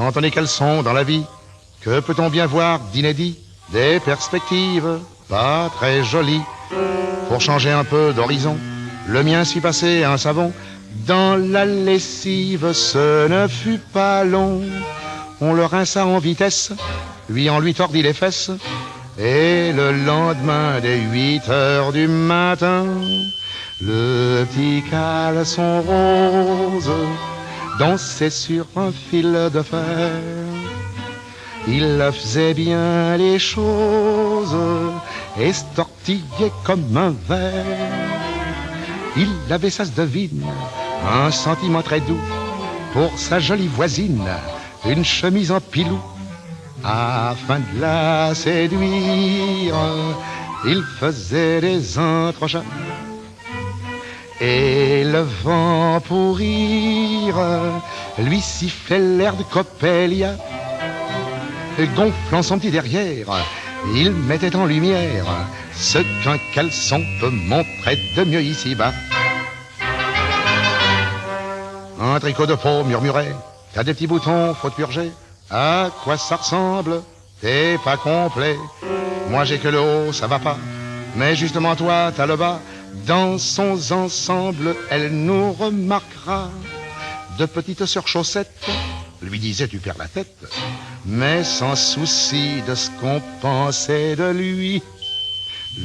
Quand on est caleçon dans la vie, que peut-on bien voir d'inédit? Des perspectives pas très jolies. Pour changer un peu d'horizon, le mien s'y passait un savon. Dans la lessive, ce ne fut pas long. On le rinça en vitesse, lui en lui tordit les fesses. Et le lendemain dès 8 heures du matin, le petit caleçon rose dansait sur un fil de fer. Il faisait bien les choses et se tortillait comme un ver. Il avait, ça se devine, un sentiment très doux pour sa jolie voisine, une chemise en pilou. Afin de la séduire, il faisait des entrechats. Et le vent pour rire lui sifflait l'air de Coppelia. Gonflant son petit derrière, il mettait en lumière ce qu'un caleçon peut montrer de mieux ici-bas. Un tricot de peau murmurait, t'as des petits boutons, faut te purger. À quoi ça ressemble? T'es pas complet. Moi j'ai que le haut, ça va pas. Mais justement toi, t'as le bas. Dansons ensemble, elle nous remarquera. De petites surchaussettes, lui disait tu perds la tête. Mais sans souci de ce qu'on pensait de lui.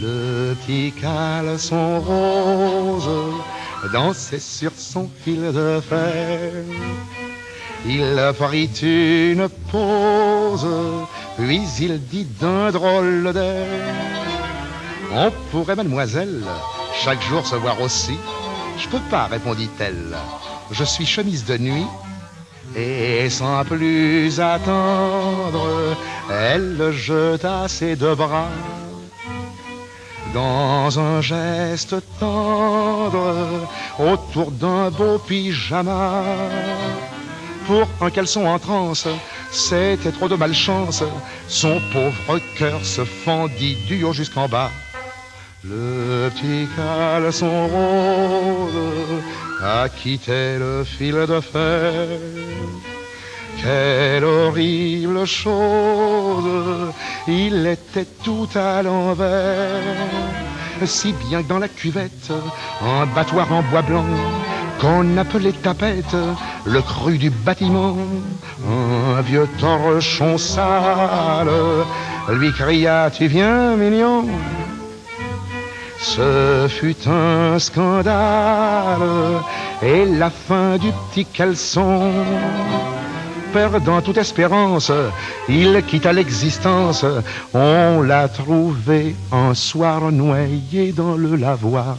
Le petit caleçon rose dansait sur son fil de fer. Il prit une pause, puis il dit d'un drôle d'air: on pourrait, mademoiselle, chaque jour se voir aussi. Je peux pas, répondit-elle, je suis chemise de nuit. Et sans plus attendre, elle jeta ses deux bras dans un geste tendre autour d'un beau pyjama. Pour un caleçon en transe, c'était trop de malchance. Son pauvre cœur se fendit du haut jusqu'en bas. Le petit caleçon rose a quitté le fil de fer. Quelle horrible chose, il était tout à l'envers. Si bien que dans la cuvette, un battoir en bois blanc qu'on appelait tapette, le cru du bâtiment, un vieux torchon sale lui cria: tu viens, mignon? Ce fut un scandale et la fin du petit caleçon. Perdant toute espérance, il quitta l'existence. On l'a trouvé un soir noyé dans le lavoir.